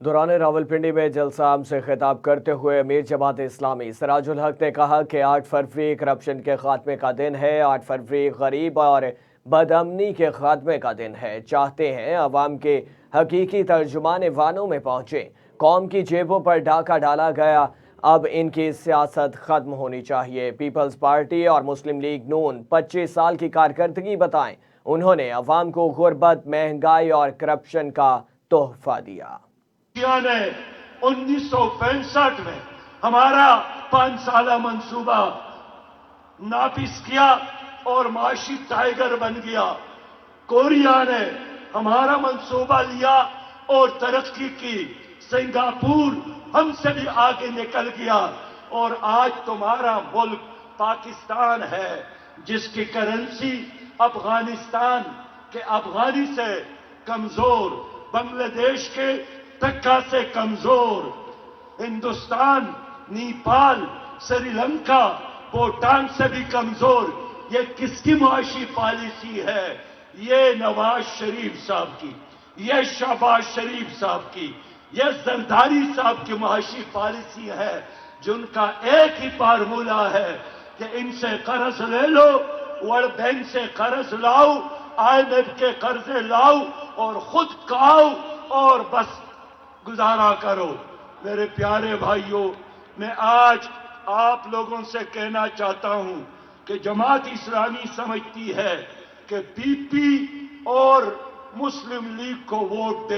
دوران راولپنڈی میں جلسہ عام سے خطاب کرتے ہوئے امیر جماعت اسلامی سراج الحق نے کہا کہ 8 فروری کرپشن کے خاتمے کا دن ہے۔ 8 فروری غریب اور بدامنی کے خاتمے کا دن ہے۔ چاہتے ہیں عوام کے حقیقی ترجمان وانوں میں پہنچیں۔ قوم کی جیبوں پر ڈاکہ ڈالا گیا، اب ان کی سیاست ختم ہونی چاہیے۔ پیپلز پارٹی اور مسلم لیگ نون 25 سال کی کارکردگی بتائیں۔ انہوں نے عوام کو غربت، مہنگائی اور کرپشن کا تحفہ دیا۔ نے 1965 میں ہمارا 5 سالہ منصوبہ نافذ کیا اور معاشی ٹائیگر بن گیا۔ کوریا نے ہمارا منصوبہ لیا اور ترقی کی۔ سنگاپور ہم سے بھی آگے نکل گیا اور آج تمہارا ملک پاکستان ہے جس کی کرنسی افغانستان کے افغانی سے کمزور، بنگلہ دیش کے ٹکا سے کمزور، ہندوستان، نیپال، سری لنکا، بھوٹان سے بھی کمزور۔ یہ کس کی معاشی پالیسی ہے؟ یہ نواز شریف صاحب کی، یہ شہباز شریف صاحب کی، یہ زرداری صاحب کی معاشی پالیسی ہے، جن کا ایک ہی فارمولہ ہے کہ ان سے قرض لے لو، ورلڈ بینک سے قرض لاؤ، IMF کے قرضے لاؤ اور خود کھاؤ اور بس گزارا کرو۔ میرے پیارے بھائیوں، میں آج آپ لوگوں سے کہنا چاہتا ہوں کہ جماعت اسلامی سمجھتی ہے کہ پی پی اور مسلم لیگ کو ووٹ دے